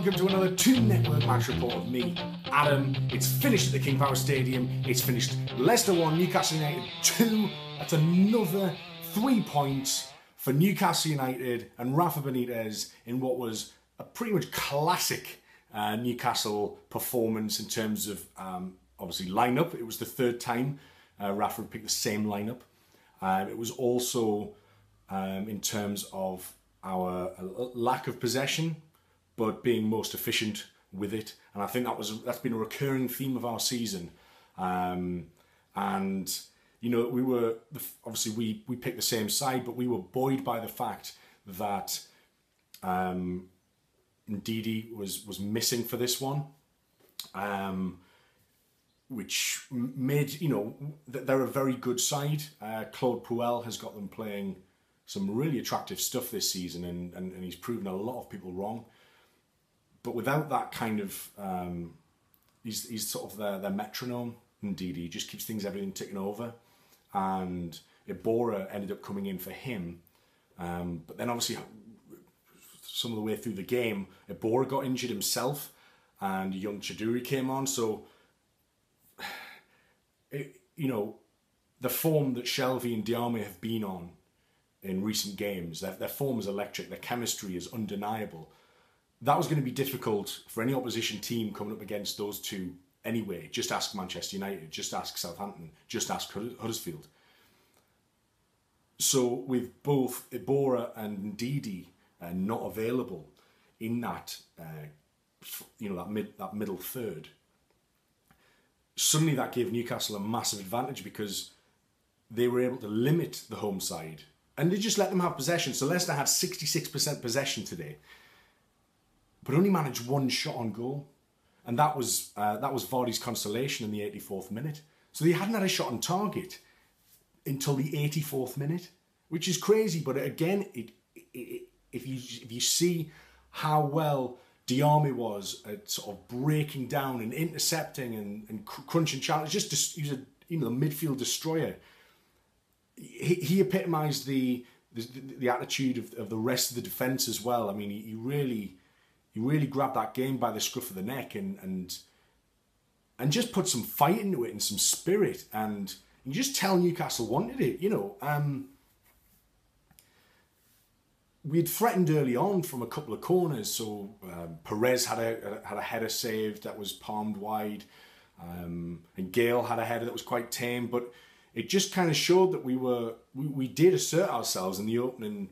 welcome to another Toon Network match report of me, Adam. It's finished at the King Power Stadium. It's finished Leicester 1, Newcastle United 2. That's another 3 points for Newcastle United and Rafa Benitez in what was a pretty much classic Newcastle performance in terms of obviously lineup. It was the third time Rafa picked the same lineup. It was also in terms of our lack of possession, but being most efficient with it, and I think that's been a recurring theme of our season. And you know, we picked the same side, but we were buoyed by the fact that Ndidi was missing for this one, which made, you know, they're a very good side. Claude Puel has got them playing some really attractive stuff this season, and he's proven a lot of people wrong. But without that kind of, he's sort of their metronome, indeed. He just keeps everything ticking over. And Iborra ended up coming in for him. But then obviously, some of the way through the game, Iborra got injured himself, and young Chiduri came on. So, you know, the form that Shelvey and Diame have been on in recent games, their form is electric, their chemistry is undeniable. That was going to be difficult for any opposition team coming up against those two anyway. Just ask Manchester United, just ask Southampton, just ask Huddersfield. So with both Iborra and Ndidi not available in that, you know, that middle third, suddenly that gave Newcastle a massive advantage because they were able to limit the home side and they just let them have possession. So Leicester had 66% possession today, but only managed one shot on goal, and that was Vardy's consolation in the 84th minute. So they hadn't had a shot on target until the 84th minute, which is crazy. But again, if you see how well Diame was at sort of breaking down and intercepting and crunching challenges, he was a midfield destroyer. He epitomised the attitude of the rest of the defence as well. I mean, he really grabbed that game by the scruff of the neck and just put some fight into it and some spirit, and you just tell Newcastle wanted it. You know, we'd threatened early on from a couple of corners. So Perez had a header saved that was palmed wide, and Gale had a header that was quite tame, but it just kind of showed that we did assert ourselves in the opening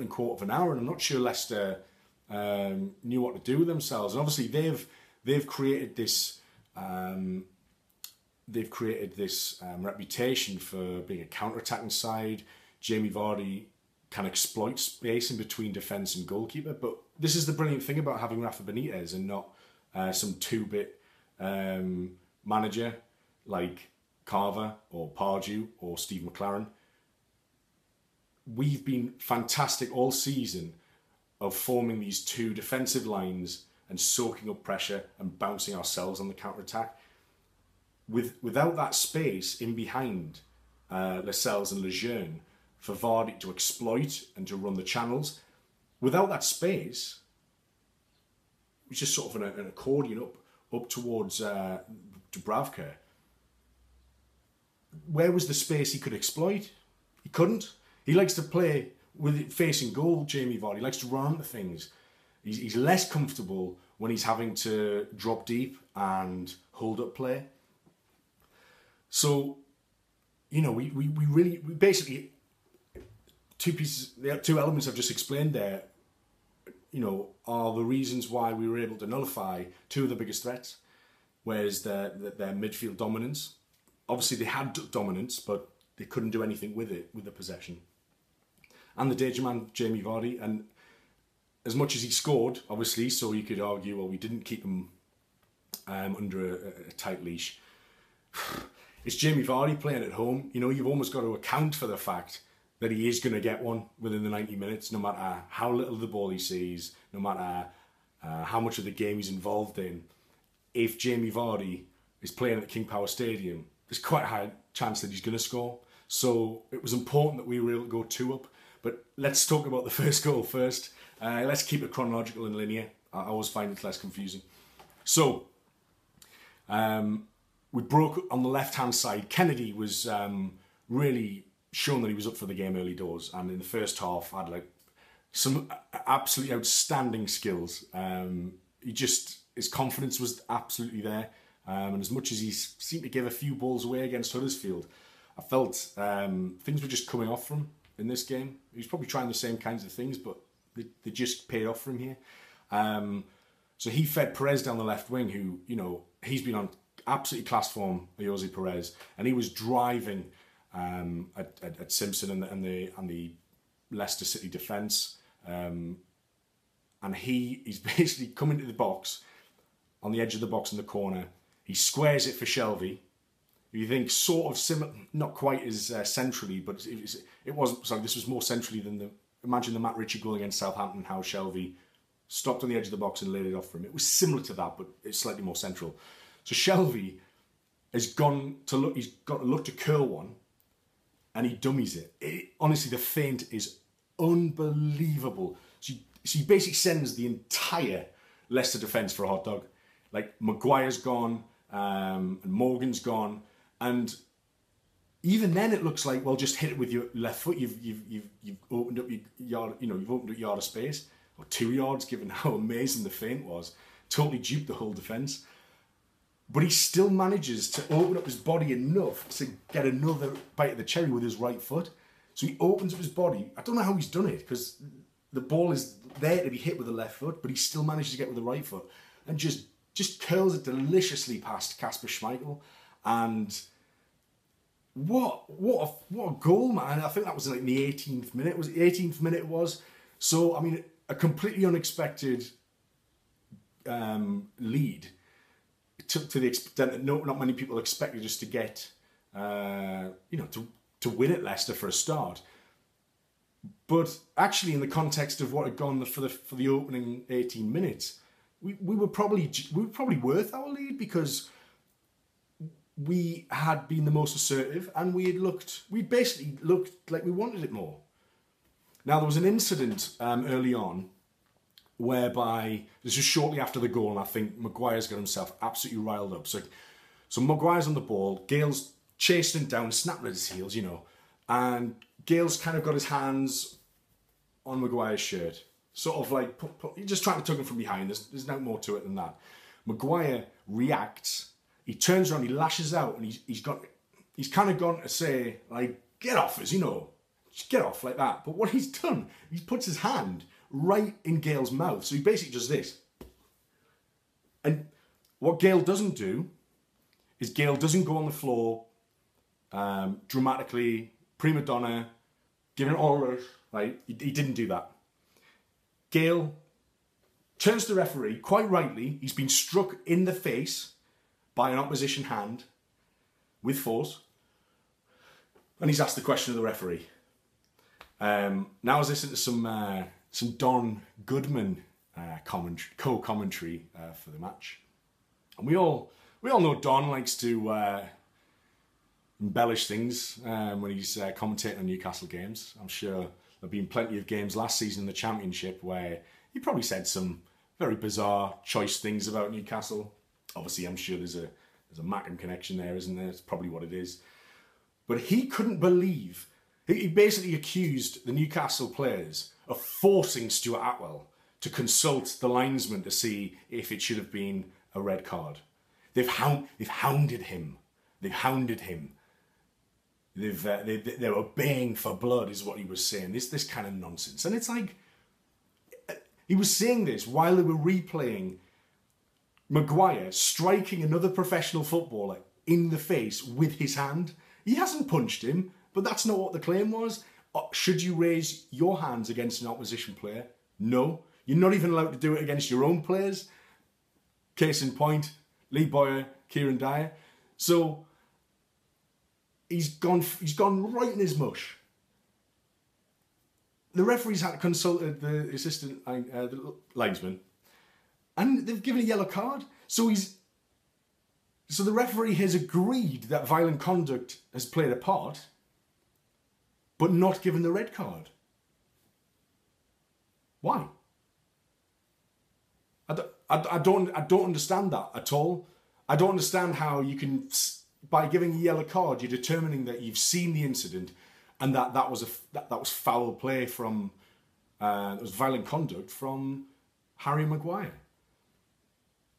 quarter of an hour, and I'm not sure Leicester knew what to do with themselves. And obviously they've created this reputation for being a counter-attacking side. Jamie Vardy can exploit space in between defence and goalkeeper, but this is the brilliant thing about having Rafa Benitez and not some two-bit manager like Carver or Pardew or Steve McLaren. We've been fantastic all season of forming these two defensive lines and soaking up pressure and bouncing ourselves on the counter-attack. Without that space in behind Lascelles and Lejeune for Vardy to exploit and to run the channels, without that space, it was just sort of an accordion up towards Dubravka. Where was the space he could exploit? He couldn't. He likes to play with it facing goal, Jamie Vardy. He likes to run into things. He's less comfortable when he's having to drop deep and hold up play. So, you know, we basically, the two elements I've just explained there, you know, are the reasons why we were able to nullify two of the biggest threats, whereas their midfield dominance. Obviously, they had dominance, but they couldn't do anything with it, with the possession. And the danger man, Jamie Vardy, and as much as he scored, obviously, so you could argue, well, we didn't keep him under a tight leash. It's Jamie Vardy playing at home. You know, you've almost got to account for the fact that he is going to get one within the 90 minutes, no matter how little of the ball he sees, no matter how much of the game he's involved in. If Jamie Vardy is playing at the King Power Stadium, there's quite a high chance that he's going to score. So it was important that we were able to go 2 up. But let's talk about the first goal first. Let's keep it chronological and linear. I always find it less confusing. So, we broke on the left-hand side. Kennedy was really shown that he was up for the game early doors, and in the first half had like some absolutely outstanding skills. His confidence was absolutely there, and as much as he seemed to give a few balls away against Huddersfield, I felt things were just coming off from him in this game. He was probably trying the same kinds of things, but they just paid off for him here. So he fed Perez down the left wing, who, you know, he's been on absolutely class form, Jose Perez, and he was driving at Simpson and the Leicester City defence, and he's basically come into the box, on the edge of the box in the corner. He squares it for Shelvey, who you think sort of similar, not quite as centrally, but it wasn't. Sorry, this was more centrally than imagine the Matt Ritchie goal against Southampton, how Shelvey stopped on the edge of the box and laid it off for him. It was similar to that, but it's slightly more central. So Shelvey has gone to look. He's got to look to curl one, and he dummies it. Honestly, the feint is unbelievable. So he basically sends the entire Leicester defence for a hot dog. Like, Maguire's gone, and Morgan's gone, and even then it looks like, well, just hit it with your left foot. You've opened up your yard. You know, you've opened up yard of space, or 2 yards, given how amazing the feint was. Totally duped the whole defence. But he still manages to open up his body enough to get another bite of the cherry with his right foot. So he opens up his body. I don't know how he's done it, because the ball is there to be hit with the left foot, but he still manages to get with the right foot and just curls it deliciously past Kasper Schmeichel. And what a goal, man. I think that was like in the 18th minute. Was it the 18th minute it was? So, I mean, a completely unexpected lead, to the extent that not many people expected us to get, to win at Leicester for a start. But actually, in the context of what had gone for the opening 18 minutes, we were probably worth our lead, because we had been the most assertive, and we basically looked like we wanted it more. Now, there was an incident early on whereby, this was shortly after the goal, and I think Maguire's got himself absolutely riled up. So Maguire's on the ball, Gale's chasing him down, snapping at his heels, you know, and Gale's kind of got his hands on Maguire's shirt, sort of like, he's just trying to tug him from behind. There's no more to it than that. Maguire reacts, he turns around, he lashes out, and he's kind of gone to say, like, get off us, you know, just get off like that. But what he's done, he puts his hand right in Gale's mouth. So he basically does this. And what Gale doesn't do is Gale doesn't go on the floor dramatically, prima donna, giving all this, right? He didn't do that. Gale turns to the referee, quite rightly. He's been struck in the face by an opposition hand with force, and he's asked the question of the referee. Now I was listening to some Don Goodman co-commentary for the match, and we all know Don likes to embellish things when he's commentating on Newcastle games. I'm sure there have been plenty of games last season in the Championship where he probably said some very bizarre, choice things about Newcastle. Obviously, I'm sure there's a Mackham connection there, isn't there? It's probably what it is. But he couldn't believe, he basically accused the Newcastle players of forcing Stuart Atwell to consult the linesman to see if it should have been a red card. They've hounded him. They've hounded him. They're obeying for blood, is what he was saying. This kind of nonsense. And it's like, he was saying this while they were replaying Maguire striking another professional footballer in the face with his hand. He hasn't punched him, but that's not what the claim was. Should you raise your hands against an opposition player? No. You're not even allowed to do it against your own players. Case in point, Lee Boyer, Kieran Dyer. So he's gone right in his mush. The referees had consulted the assistant the linesman, and they've given a yellow card. So the referee has agreed that violent conduct has played a part, but not given the red card. Why? I don't understand that at all. I don't understand how you can, by giving a yellow card, you're determining that you've seen the incident and that was foul play from, it was violent conduct from Harry Maguire.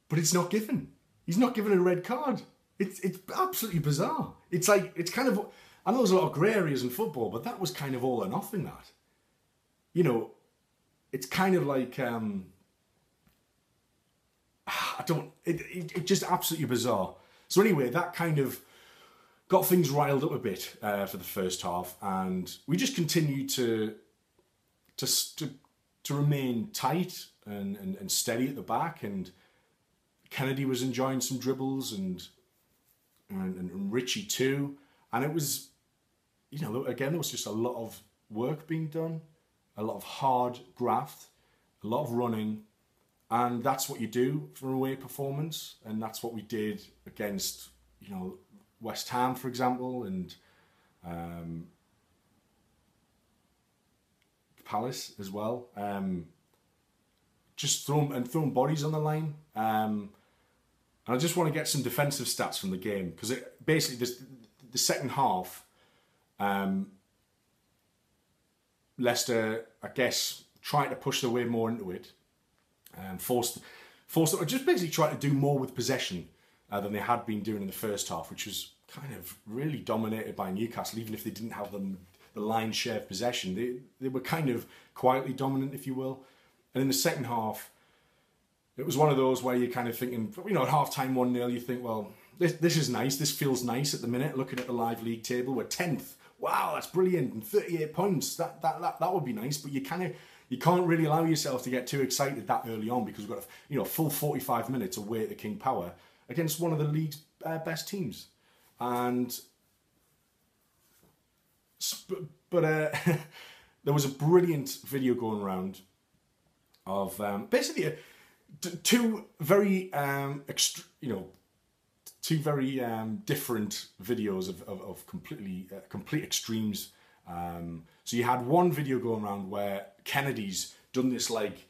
But it's not given. He's not given a red card. It's absolutely bizarre. It's like, it's kind of, I know there's a lot of grey areas in football, but that was kind of all or nothing, that. You know, it's kind of like, it's just absolutely bizarre. So anyway, that kind of got things riled up a bit for the first half, and we just continued to remain tight and steady at the back, and Kennedy was enjoying some dribbles and Richie too, and it was, you know, again, there was just a lot of work being done, a lot of hard graft, a lot of running, and that's what you do for an away performance, and that's what we did against, you know, West Ham, for example, and Palace as well. Just throwing bodies on the line. And I just want to get some defensive stats from the game, because basically the second half, Leicester, I guess, tried to push their way more into it, and forced them, just basically try to do more with possession than they had been doing in the first half, which was kind of really dominated by Newcastle. Even if they didn't have the lion's share of possession, they were kind of quietly dominant, if you will. And in the second half, it was one of those where you're kind of thinking, you know, at half-time 1-0, you think, well, this is nice. This feels nice at the minute, looking at the live league table. We're 10th. Wow, that's brilliant. And 38 points. That would be nice. But you can't really allow yourself to get too excited that early on, because we've got a full 45 minutes away at the King Power against one of the league's best teams. And but there was a brilliant video going around of basically two very different videos of complete extremes. So you had one video going around where Kennedy's done this like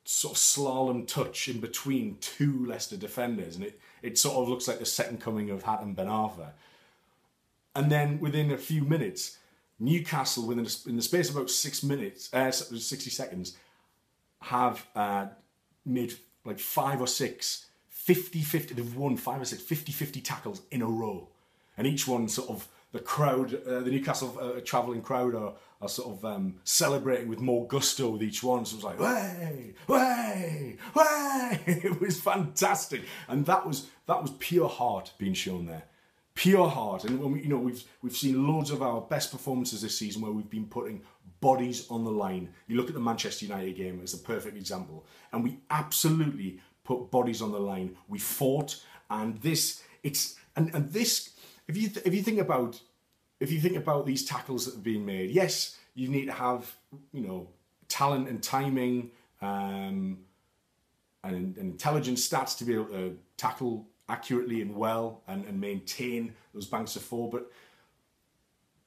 sort of slalom touch in between two Leicester defenders, and it sort of looks like the second coming of Hatem Ben Arfa. And then within a few minutes, Newcastle, in the space of about 60 seconds, have made like 5 or 6 50-50, they've won 5 or 6 50-50 tackles in a row. And each one sort of, the crowd, the Newcastle travelling crowd are sort of celebrating with more gusto with each one. So it was like, way, way, way. It was fantastic. And that was pure heart being shown there. Pure heart. And when we've seen loads of our best performances this season where we've been putting bodies on the line. You look at the Manchester United game as a perfect example. And we absolutely put bodies on the line. We fought, and this, if you think about these tackles that are being made, yes, you need to have, you know, talent and timing and intelligent stats to be able to tackle accurately and well and maintain those banks of four, but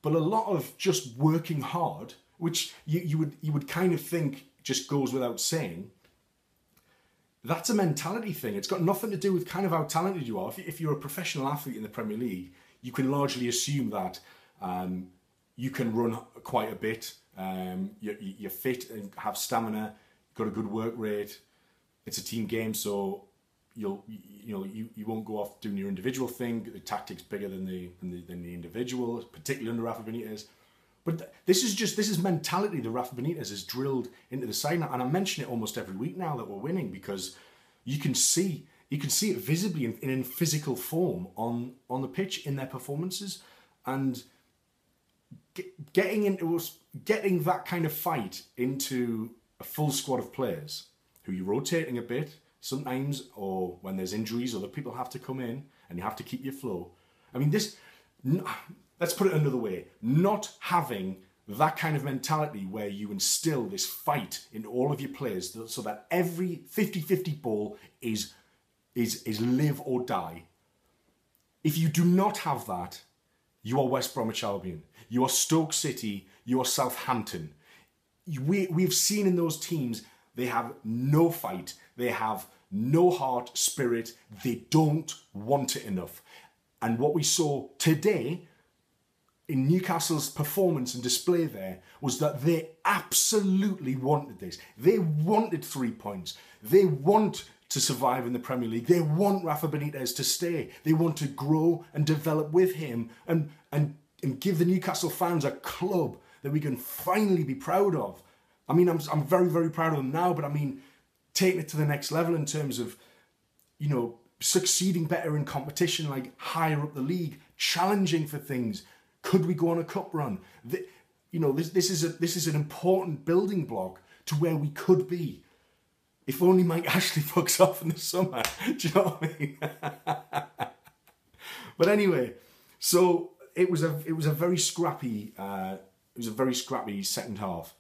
a lot of just working hard, which you would kind of think just goes without saying. That's a mentality thing. It's got nothing to do with kind of how talented you are. If you're a professional athlete in the Premier League, you can largely assume that you can run quite a bit. You're fit and have stamina. You've got a good work rate. It's a team game, so you won't go off doing your individual thing. The tactic's bigger than the individual, particularly under Rafa Benitez. But this is mentality that Rafa Benitez has drilled into the side now, and I mention it almost every week now that we're winning, because you can see it visibly in physical form on the pitch in their performances, and getting that kind of fight into a full squad of players who you're rotating a bit sometimes, or when there's injuries, other people have to come in and you have to keep your flow. I mean, let's put it another way. Not having that kind of mentality where you instill this fight in all of your players so that every 50-50 ball is live or die. If you do not have that, you are West Bromwich Albion. You are Stoke City. You are Southampton. We've seen in those teams, they have no fight. They have no heart, spirit. They don't want it enough. And what we saw today in Newcastle's performance and display there was that they absolutely wanted this. They wanted 3 points. They want to survive in the Premier League. They want Rafa Benitez to stay. They want to grow and develop with him and give the Newcastle fans a club that we can finally be proud of. I mean, I'm very, very proud of them now, but I mean, taking it to the next level in terms of, you know, succeeding better in competition, like higher up the league, challenging for things. Could we go on a cup run? You know, this is an important building block to where we could be. If only Mike Ashley fucks off in the summer. Do you know what I mean? But anyway, so it was a very scrappy second half,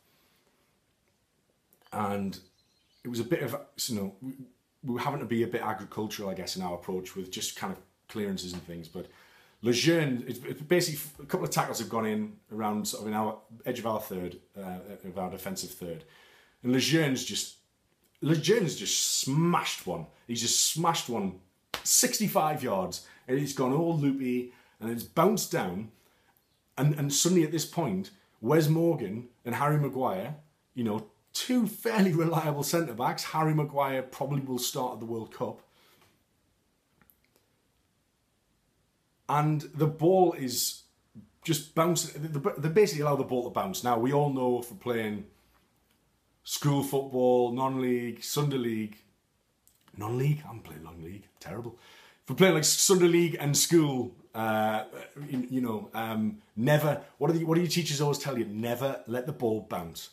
and it was a bit of, you know, we were having to be a bit agricultural, I guess, in our approach with just kind of clearances and things. But Lejeune, it's basically a couple of tackles have gone in around sort of in our edge of our third, of our defensive third, and Lejeune's just smashed one. He's just smashed one 65 yards, and it's gone all loopy, and it's bounced down, and suddenly at this point, Wes Morgan and Harry Maguire, you know, two fairly reliable centre-backs. Harry Maguire probably will start at the World Cup. And the ball is just bouncing. They basically allow the ball to bounce. Now, we all know if we're playing school football, non-league, Sunday league, non-league, I'm playing non-league, terrible. If we're playing like Sunday league and school, you know, never, what do your teachers always tell you? Never let the ball bounce.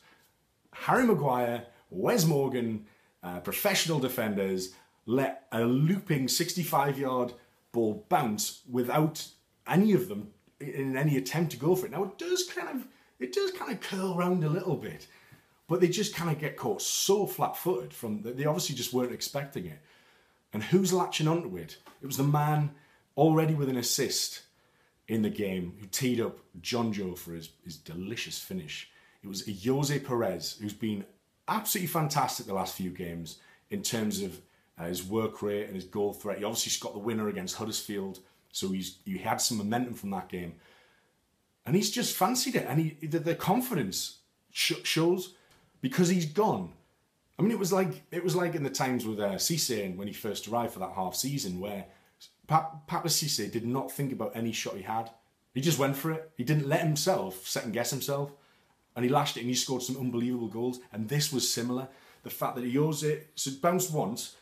Harry Maguire, Wes Morgan, professional defenders, let a looping 65-yard ball bounce without any of them in any attempt to go for it. Now it does kind of curl around a little bit, but they just kind of get caught so flat-footed from they obviously just weren't expecting it. And who's latching onto it? It was the man already with an assist in the game who teed up John Joe for his delicious finish. It was Jose Perez, who's been absolutely fantastic the last few games in terms of his work rate and his goal threat. He obviously got the winner against Huddersfield, so he had some momentum from that game. And he's just fancied it, and the confidence shows because he's gone. I mean, it was like in the times with Cisse when he first arrived for that half season, where Patrice Cisse did not think about any shot he had. He just went for it. He didn't let himself second guess himself. And he lashed it and he scored some unbelievable goals. And this was similar. The fact that he bounced once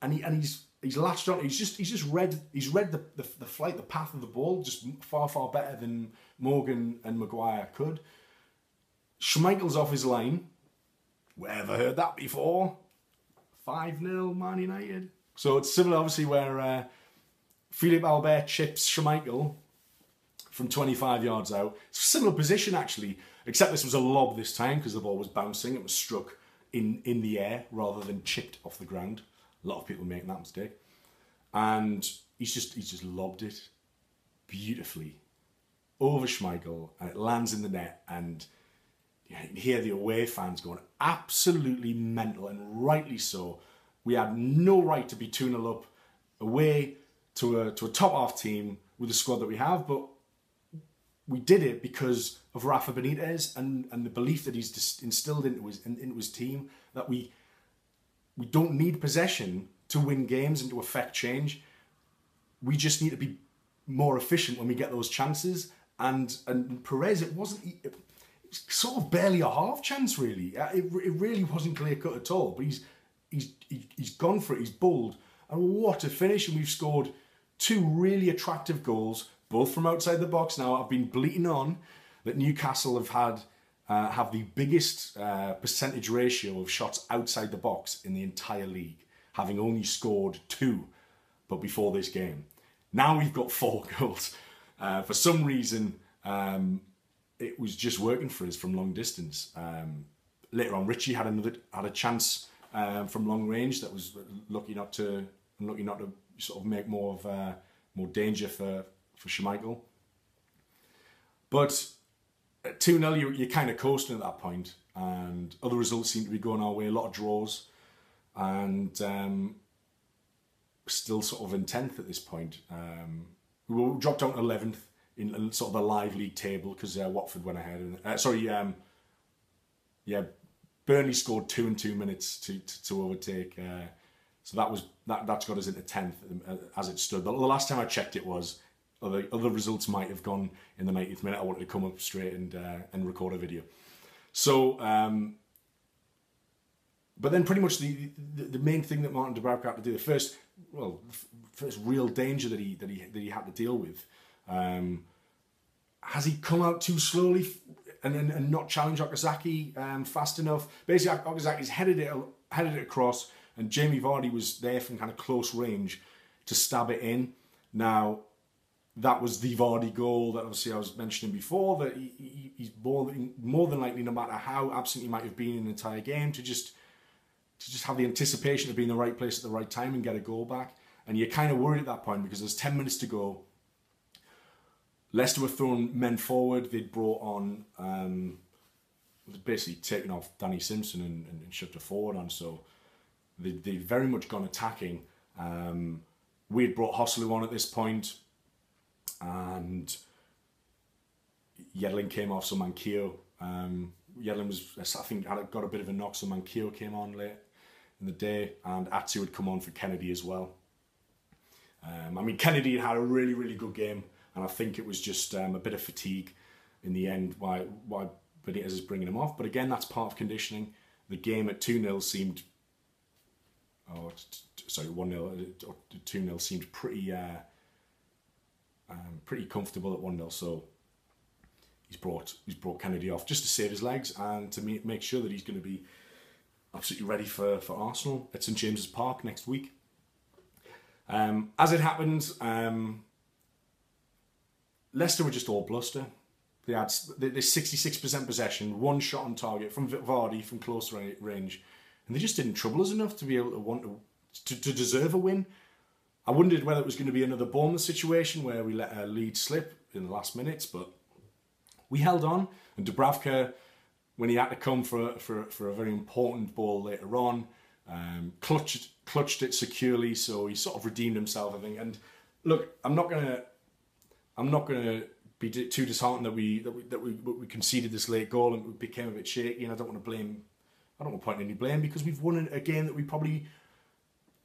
and he's latched on. He's just read the flight, the path of the ball just far, far better than Morgan and Maguire could. Schmeichel's off his line. Ever heard that before? 5-0 Man United. So it's similar obviously where Philippe Albert chips Schmeichel from 25 yards out. Similar position actually. Except this was a lob this time because the ball was bouncing. It was struck in the air rather than chipped off the ground. A lot of people making that mistake. And he's just lobbed it beautifully over Schmeichel, and it lands in the net. And you hear the away fans going absolutely mental, and rightly so. We had no right to be 2-0 up away to a top half team with the squad that we have, but we did it because of Rafa Benitez and the belief that he's instilled into his team, that we don't need possession to win games and to affect change. We just need to be more efficient when we get those chances. And Perez, it was sort of barely a half chance really. It really wasn't clear cut at all. But he's gone for it. He's bold, and what a finish! And we've scored two really attractive goals, both from outside the box. Now, I've been bleating on that Newcastle have the biggest percentage ratio of shots outside the box in the entire league, having only scored 2, but before this game. Now we've got 4 goals. For some reason, it was just working for us from long distance. Later on, Richie had a chance from long range that was lucky not to sort of make more danger for Schmeichel. But at 2-0, you're kind of coasting at that point, and other results seem to be going our way. A lot of draws. and still sort of in 10th at this point. We dropped down to 11th in sort of the live league table because Watford went ahead. And, Burnley scored 2 in 2 minutes to overtake. So that's got us into 10th as it stood. The last time I checked, it was other results might have gone in the 90th minute. I wanted to come up straight and record a video. So, but then pretty much the main thing that Martin Dubravka had to do, the first real danger that he had to deal with, has he come out too slowly and not challenged Okazaki fast enough? Basically, Okazaki's headed it across, and Jamie Vardy was there from kind of close range to stab it in. Now, that was the Vardy goal that obviously I was mentioning before, that he's more than likely, no matter how absent he might have been in the entire game, to just have the anticipation of being in the right place at the right time and get a goal back. And you're kind of worried at that point because there's 10 minutes to go. Leicester were throwing men forward. They'd brought on, basically taken off Danny Simpson and shoved a forward on. So they'd very much gone attacking. We'd brought Hosselu on at this point, and Yedlin came off, so Manquillo. Yedlin was, I think, got a bit of a knock, so Manquillo came on late in the day, and Atsu had come on for Kennedy as well. Kennedy had a really, really good game, and I think it was just a bit of fatigue in the end why Benitez is bringing him off. But again, that's part of conditioning. The game at 2-0 seemed... 1-0, 2-0 seemed pretty comfortable at 1-0, so he's brought Kennedy off just to save his legs and to make sure that he's going to be absolutely ready for Arsenal at St James's Park next week. As it happens, Leicester were just all bluster. They had 66% possession, one shot on target from Vardy from close range, and they just didn't trouble us enough to be able to deserve a win. I wondered whether it was going to be another Bournemouth situation where we let a lead slip in the last minutes, but we held on. And Dubravka, when he had to come for a very important ball later on, clutched it securely, so he sort of redeemed himself, I think. And look, I'm not gonna be too disheartened that we conceded this late goal and we became a bit shaky. And I don't want to point any blame, because we've won a game that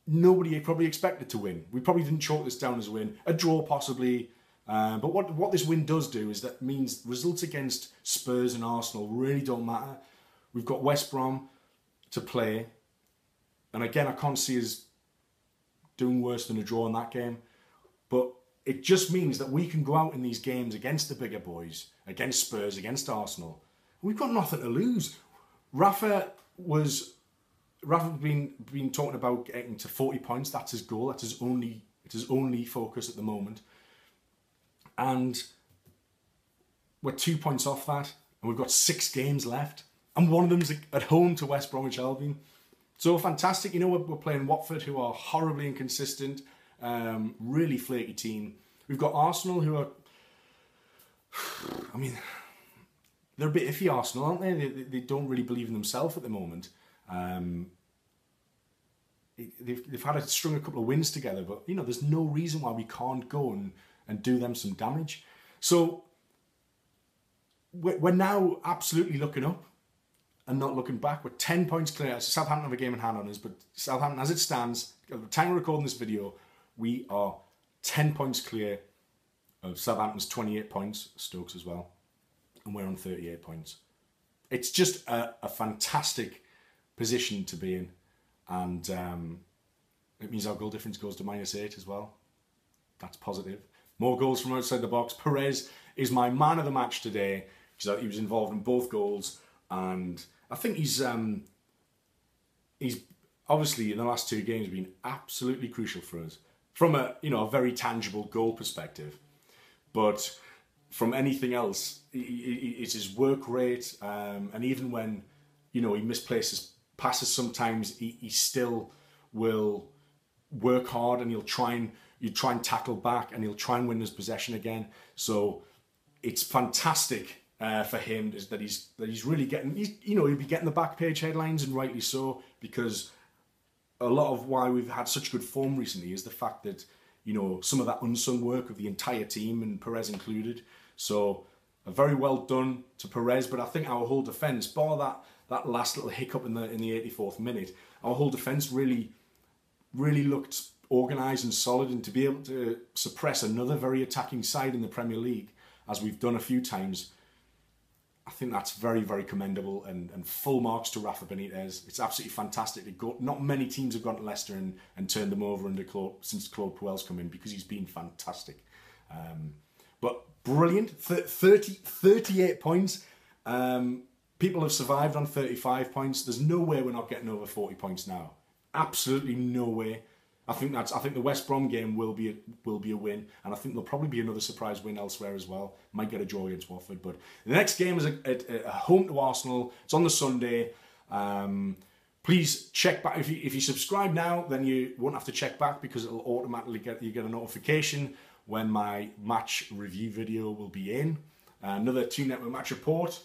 nobody probably expected to win. We probably didn't chalk this down as a win. A draw possibly. But what this win does do is that means results against Spurs and Arsenal really don't matter. We've got West Brom to play. And again, I can't see us doing worse than a draw in that game. But it just means that we can go out in these games against the bigger boys, against Spurs, against Arsenal. We've got nothing to lose. Rafa been talking about getting to 40 points. That's his goal. That's his only focus at the moment. And we're 2 points off that, and we've got 6 games left, and one of them's at home to West Bromwich Albion. So fantastic. You know, we're playing Watford, who are horribly inconsistent, really flaky team. We've got Arsenal, who are, they're a bit iffy, Arsenal, aren't they? They don't really believe in themselves at the moment. They've had strung a couple of wins together, but you know, there's no reason why we can't go and do them some damage. So we're now absolutely looking up and not looking back. We're 10 points clear. Southampton have a game in hand on us, but Southampton, as it stands, at the time of recording this video, we are 10 points clear of Southampton's 28 points, Stokes as well, and we're on 38 points. It's just a fantastic position to be in, and it means our goal difference goes to -8 as well. That's positive. More goals from outside the box. Perez is my man of the match today, because he was involved in both goals, and I think he's obviously in the last 2 games been absolutely crucial for us from a very tangible goal perspective. But from anything else, it's his work rate, and even when he misplaces passes sometimes, he still will work hard, and he'll try and tackle back, and he'll try and win his possession again. So it's fantastic for him that he's really getting, he'll be getting the back page headlines, and rightly so, because a lot of why we've had such good form recently is the fact that, you know, some of that unsung work of the entire team, and Perez included. So a very well done to Perez, but I think our whole defence, bar that last little hiccup in the 84th minute, our whole defence really looked organised and solid, and to be able to suppress another very attacking side in the Premier League, as we've done a few times, I think that's very, very commendable, and full marks to Rafa Benitez. It's absolutely fantastic. Not many teams have gone to Leicester and turned them over since Claude Puel's come in, because he's been fantastic. But brilliant, 38 points. People have survived on 35 points. There's no way we're not getting over 40 points now. Absolutely no way. I think the West Brom game will be a win, and I think there'll probably be another surprise win elsewhere as well. Might get a draw against Watford, but the next game is a home to Arsenal. It's on the Sunday. Please check back. If you subscribe now, then you won't have to check back, because it'll automatically get a notification when my match review video will be in. Another 2 Network match report,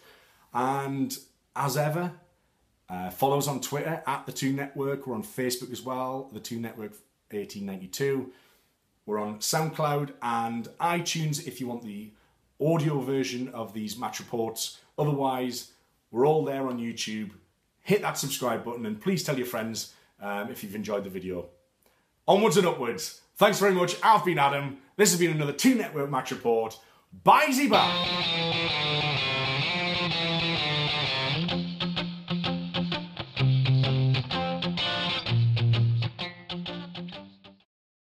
and as ever, follow us on Twitter at the 2 Network. We're on Facebook as well, the 2 Network 1892. We're on SoundCloud and iTunes if you want the audio version of these match reports. Otherwise, we're all there on YouTube. Hit that subscribe button, and please tell your friends if you've enjoyed the video. Onwards and upwards. Thanks very much. I've been Adam. This has been another 2 Network match report. Bye-bye.